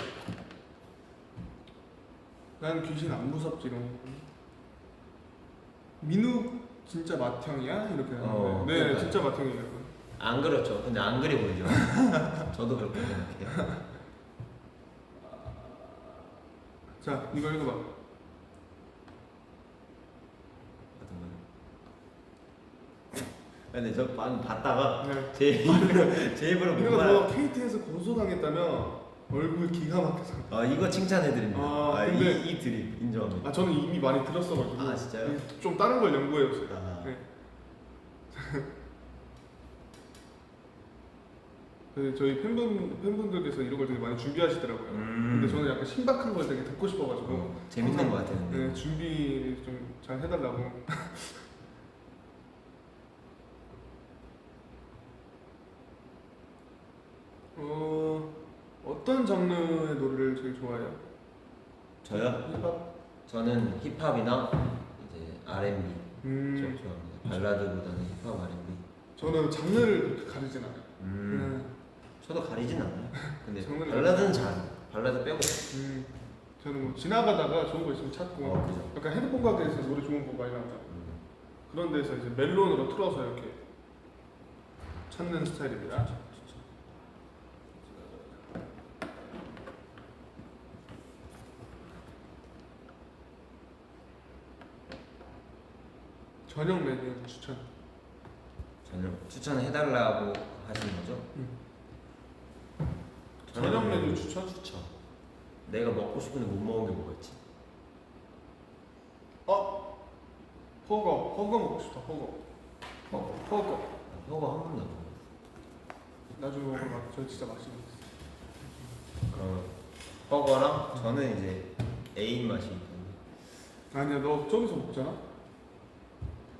난 귀신 안 무섭지롱. 민우 진짜 맏형이야? 이렇게 하는데 네 그러니까요. 진짜 맏형이에요. 안 그렇죠. 근데 안 그래 보이죠. 저도 그렇게 생각해요. 자 이거 읽어봐. 어떤 거요? 근데 저 방금 봤다가 네. 제 입으로 못 이거 말아. 저 KT에서 고소당했다면 얼굴 기가 막혀서. 아 이거 칭찬해드립니다. 근데- 이 드립 인정합니다. 아 저는 이미 많이 들었어가지고. 아, 진짜요? 좀 다른 걸 연구해봤어요. 아. 네. 네, 저희 팬분들께서 이런 걸 되게 많이 준비하시더라고요. 근데 저는 약간 신박한 걸 되게 듣고 싶어가지고 재밌는 것 같아요. 네, 준비 좀 잘 해달라고. 어떤 장르의 노래를 제일 좋아해요? 저요? 힙합? 저는 힙합이나 이제 R&B 좀 좋아합니다. 발라드보다는 힙합 R&B. 저는 장르를 그렇게 가리진 않아요. 저도 가리진 않아요. 근데 장르는 발라드는 잘. 발라드 빼고. 저는 뭐 지나가다가 좋은 거 있으면 찾고 그죠. 약간 헤드폰 가게에서 노래 좋은 거 많이 나오잖아요. 그런 데서 이제 멜론으로 틀어서 이렇게 찾는 스타일입니다. 저녁 메뉴 추천. 저녁 추천해달라고 하시는 거죠? 저녁 메뉴 추천? 추천. 내가 먹고 싶은데 못 먹은 게 뭐가 있지? 허거 먹고 싶다. 허거. 허거. 혀가 한 번도 안 먹었어. 나중에 먹어봐. 저 진짜 맛있는 거 있어. 그럼 버거랑 저는 이제 애인 맛이 있거든요. 아니야, 너 저기서 먹잖아.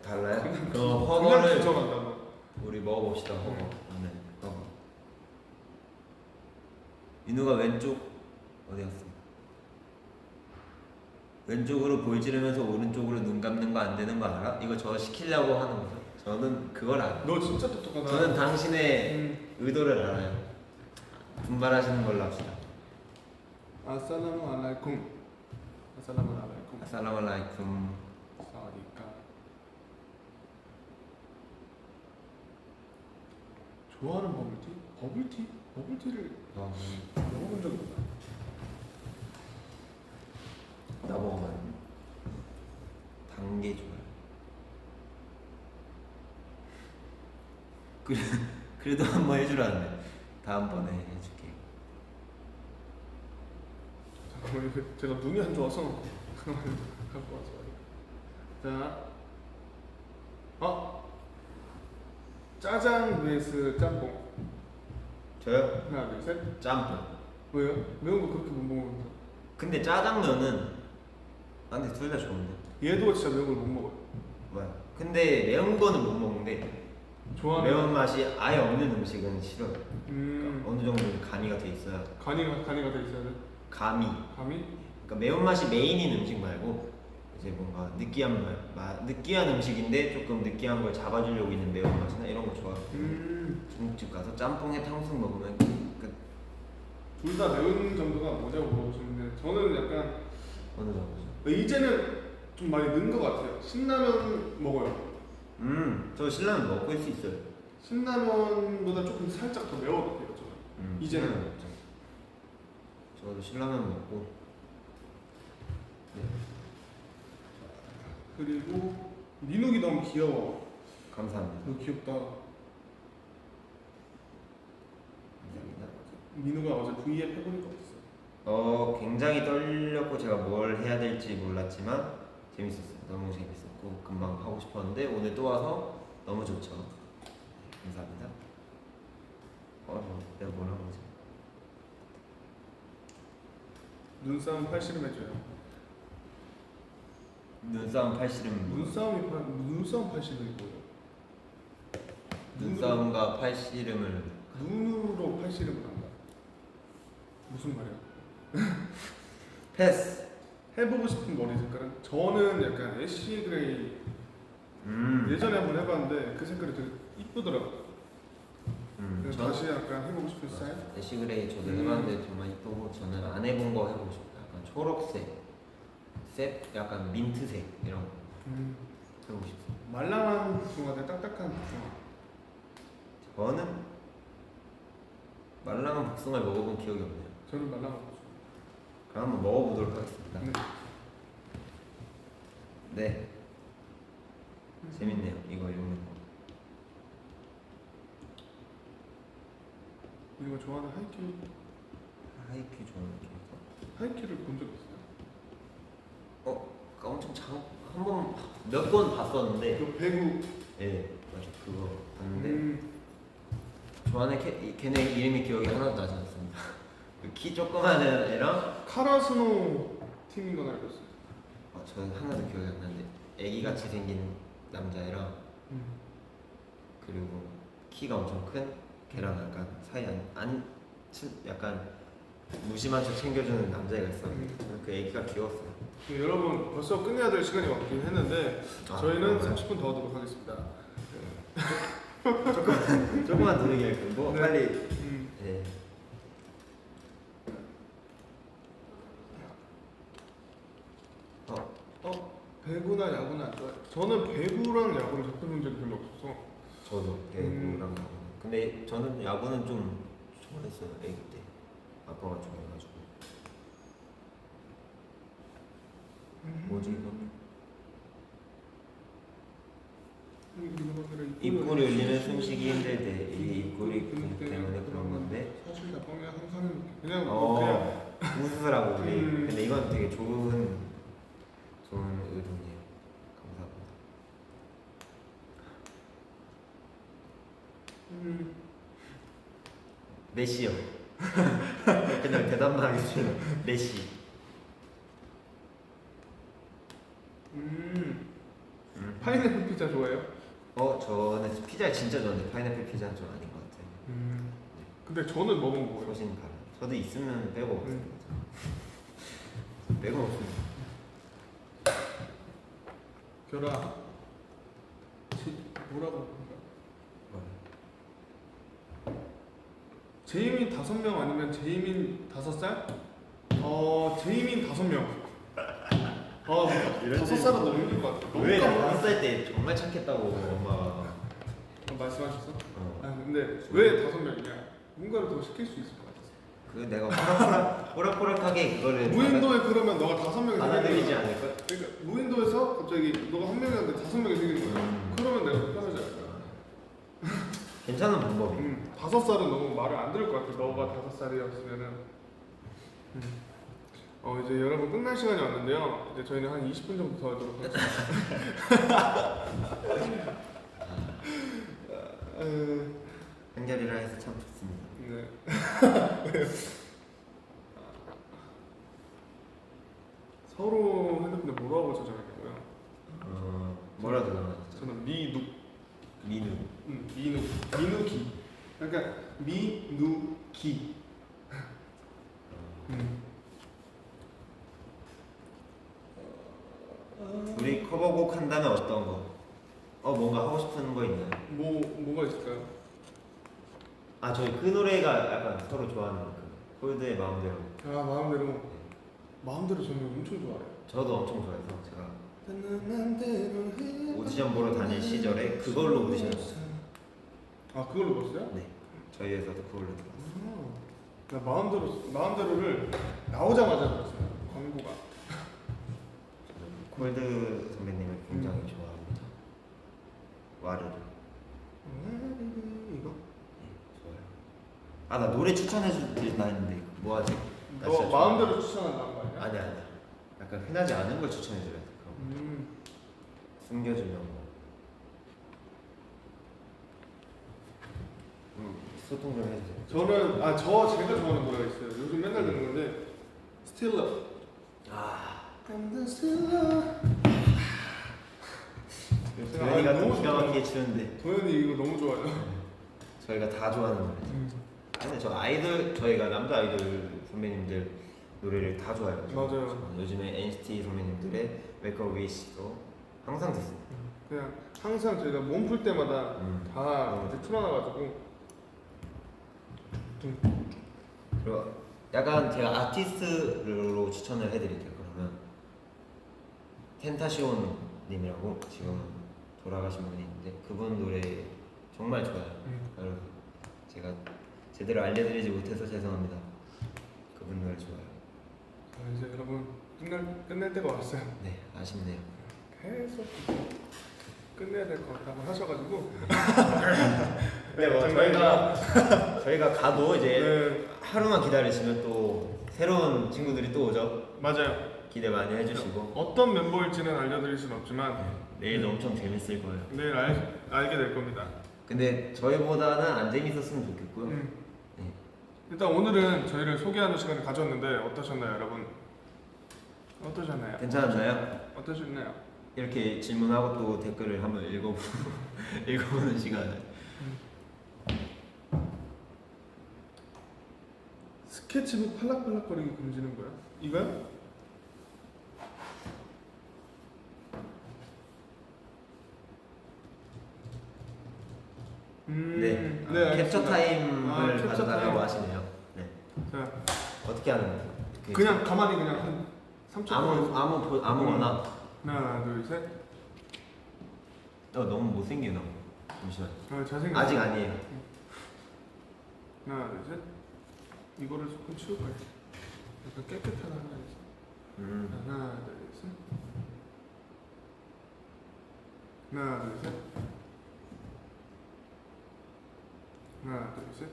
달라요? 그럼 그냥 버거를 추천한다고. 우리 먹어봅시다. 버거. 나는 버거. 민우가 왼쪽 어디 갔어? 왼쪽으로 볼 찌르면서 오른쪽으로 눈 감는 거 안 되는 거 알아? 이거 저 시키려고 하는 거죠. 저는 그걸 알아요. 너 진짜 똑똑하다. 저는 당신의 의도를 알아요. 분발하시는 걸로 합시다. 아살라무 알라이쿰. 아살라무 알라이쿰. 아살라말라이쿰. 사와디카. 좋아하는 버블티? 버블티? 버블티를 먹어본 적이 없나? 나 먹어봐요. 단 게 좋아요. 그래도 한번 해주라는데 다음번에 해줄게. 잠깐만, 이거 제가 눈이 안 좋아서 갖고 와서. 자, 짜장 vs 짬뽕. 저요? 하나, 둘, 셋. 짬뽕. 왜요? 매운 거 그렇게 못 먹는다. 근데 짜장면은 근데 둘 다 좋은데. 얘도 진짜 매운 걸 못 먹어요. 뭐야? 근데 매운 거는 못 먹는데 좋아하는 매운 맛이 아예 없는 음식은 싫어요. 음, 어느 정도 간이가 돼 있어야 간이가 돼 있어야 돼. 감이. 감이? 그러니까 매운맛이 메인인 음식 말고 이제 뭔가 느끼한 음식인데 조금 느끼한 걸 잡아주려고 있는 매운맛이나 이런 거 좋아하고 중국집 가서 짬뽕에 탕수육 먹으면 끝. 둘 다 매운 정도가 뭐냐고 물어보시는데 저는 약간 어느 정도죠? 이제는 좀 많이 는 것 같아요. 신라면 먹어요. 저 신라면 먹을 수 있어요. 신라면보다 조금 살짝 더 매워도 돼요. 저는. 이제는. 신라면 먹죠. 저도 신라면 먹고. 네. 그리고 민욱이 너무 귀여워. 감사합니다. 너 귀엽다. 감사합니다. 민우가 어제 V앱 해보니까 어땠어? 굉장히 떨렸고 제가 뭘 해야 될지 몰랐지만 재밌었어요. 너무 재밌었고 금방 하고 싶었는데 오늘 또 와서 너무 좋죠. 감사합니다. 내가 뭐라고 하지? 눈싸움 팔씨름 해줘요. 눈싸움 팔씨름. 눈싸움 팔씨름이 뭐예요? 눈싸움과 팔씨름을. 눈으로 팔씨름을 한다. 무슨 말이야? 패스. 해보고 싶은 머리 색깔은 저는 약간 애쉬 그레이. 예전에 한번 해봤는데 그 색깔이 되게 이쁘더라고. 그래서 전 다시 약간 해보고 싶은 스타일. 애쉬 그레이 저도 해봤는데 정말 이쁘고 저는 안 해본 거 해보고 싶어요. 약간 초록색, 약간 민트색 이런 거 해보고 싶어요. 말랑한 복숭아 대 딱딱한 복숭아. 저는 말랑한 복숭아를 먹어본 기억이 없네요. 저는 말랑한 복숭아. 그럼 한번 먹어보도록 하겠습니다. 네. 네. 재밌네요. 이거 읽는 거. 이거 좋아하는 하이큐. 하이큐 좋아하는 캐릭터. 하이큐를 본 적 있어요? 엄청 한번 몇 번 봤었는데. 그 배구. 예, 맞아. 그거 봤는데 좋아하는 걔네 이름이 기억이 하나도 나지 않습니다. 그 키 조그만 애랑 카라스노 팀인 건 알고 있어요. 저는 하나도 기억이 안 나는데 애기같이 생긴 남자애랑 그리고 키가 엄청 큰 걔랑 약간 사이 약간 무심한 척 챙겨주는 남자애가 있었는데 그 애기가 귀여웠어요. 네, 여러분 벌써 끝내야 될 시간이 왔긴 했는데 저희는 30분 더 하도록 하겠습니다. 조금만 더 얘기할게요. 뭐 네. 빨리. 네. 배구나 야구는 안 좋아해요. 저는 배구랑 야구를 접해본 적이 별로 없어서. 저도 배구랑 야구. 근데 저는 야구는 좀 좋아했어요. 애기 때. 아빠가 좋아해가지고. 뭐지 이거? 입꼬리 올리면 숨쉬기 힘들 때 이게 입꼬리 근육 때문에 그런 건데. 사실 나쁘면 항상 그냥 웃으라고 우리. 근데 이건 되게 좋은 의도네요. 감사합니다. 메시요. 그냥 대답만 하겠습니다. 메시. 파인애플 피자 좋아해요? 저는 피자 진짜 좋아하는데 파인애플 피자는 좀 아닌 것 같아요. 근데 저는 먹은 거예요. 소신 바람. 저도 있으면 빼고 먹습니다. 빼고 먹습니다. 결아, 뭐라고 할까? 제이민 5명 아니면 제이민 5살? 제이민 5명. 5살은 너무 힘들 것 같아. 왜 5살 때 정말 착했다고 엄마가. 말씀하셨어? 어. 근데 왜 5명이냐? 뭔가를 더 시킬 수 있을 것 같았어. 그 내가 호락호락하게 그거를 무인도에 그러면 너가 5명이 받아들이지 않을까? 그러니까 무인도에서 갑자기 너가 1명이었는데 5명이 생기는 거야. 그러면 내가 불편하지 않을까? 괜찮은 방법이. 5살은 너무 말을 안 들을 것 같아. 너가 5살이었으면은. 이제 여러분 끝날 시간이 왔는데요. 이제 저희는 한 20분 정도 더 하도록 하겠습니다. 한결이라 해서 참 좋습니다. 네. 서로 핸드폰에 뭐라고 저장했냐고요? 뭐라 그러나? 저는 미누. 민우. 민우기. 그러니까 미누기. 우리 커버곡 한다면 어떤 거? 뭔가 하고 싶은 거 있나요? 뭐가 있을까요? 저희 그 노래가 약간 서로 좋아하는 그 콜드의 마음대로. 마음대로 저는 엄청 좋아해요. 저도 엄청 좋아해서 제가 오디션 보러 다닐 시절에 그걸로 오디션을 봤어요. 그걸로 봤어요? 네. 저희 회사도 그걸로 들었어요. 나 마음대로를 나오자마자 들었어요. 광고가. 저는 콜드 선배님을 굉장히 좋아합니다. 와르르. 이거? 네, 좋아요. 나 노래 추천해준다 했는데 뭐하지? 너 마음대로 추천한다는 거 아니야? 아니야. 약간 흔하지 않은 걸 추천해줘야 돼. 그럼. 숨겨주면 뭐. 소통 좀 해주세요. 저는 제가 좋아하는 노래가 있어요. 요즘 맨날 듣는 건데 Still Love. I'm the still love. 도현이가 또 너무 기가 좋아요. 막히게 추는데 도현이 이거 너무 좋아요. 저희가 다 좋아하는 노래. 근데 저희가 남자 아이돌 선배님들 노래를 다 좋아해요. 맞아요. 요즘에 NCT 선배님들의 Make a Wish도 항상 듣습니다. 그냥 항상 저희가 몸 풀 때마다 다 음. 이제 틀어놔가지고 그리고 약간 제가 아티스트로 추천을 해드릴게요. 그러면 텐타시온님이라고 지금 돌아가신 분이 있는데 그분 노래 정말 좋아요. 여러분 제가 제대로 알려드리지 못해서 죄송합니다. 그분 노래 좋아요. 자, 이제 여러분 끝낼 때가 왔어요. 네, 아쉽네요. 계속 끝내야 될 것 같다고 하셔가지고 네, 뭐 저희가 가도 이제 네, 하루만 기다리시면 또 새로운 친구들이 또 오죠. 맞아요. 기대 많이 해주시고 어떤 멤버일지는 알려드릴 수는 없지만 내일도 엄청 재밌을 거예요. 내일 알게 될 겁니다. 근데 저희보다는 안 재밌었으면 좋겠고요. 네. 일단 오늘은 저희를 소개하는 시간을 가졌는데 어떠셨나요, 여러분? 어떠셨나요? 괜찮았나요? 어떠셨나요? 이렇게 질문하고 또 댓글을 한번 읽어보는 시간을. 스케치북 팔락팔락거리기 금지는 거야? 이거요? 네, 네, 캡처 알겠습니다. 타임을 캡처 가져달라고 타임. 하시네요. 네. 자, 어떻게 하는 거예요? 그냥 가만히 그냥 한 3초 동안 아무거나. 하나, 둘, 셋. 너무 못생기나? 잠시만. 잘생겼어. 아직 아니에요. 하나, 둘, 셋. 이거를 조금 치울 거야. 약간 깨끗하다 하나, 하나, 둘, 셋. 하나, 둘, 셋. 하나, 둘, 셋.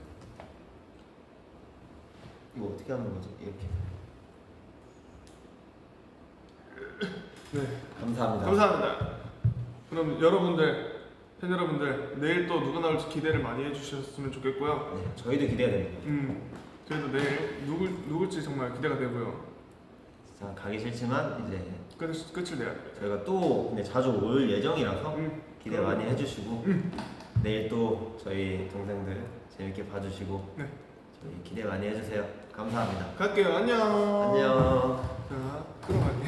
이거 어떻게 하는 거죠? 이렇게. 네. 감사합니다. 감사합니다. 그럼 여러분들, 팬 여러분들, 내일 또 누가 나올지 기대를 많이 해주셨으면 좋겠고요. 네, 저희도 기대가 됩니다. 저희도 내일 누굴지 정말 기대가 되고요. 자, 가기 싫지만 이제 끝을 내야 돼요. 저희가 또 근데 자주 올 예정이라서 기대 그럼요. 많이 해주시고 내일 또 저희 동생들 재밌게 봐주시고 네. 저희 기대 많이 해주세요. 감사합니다. 갈게요. 안녕. 안녕. 자, 그럼 갈게요.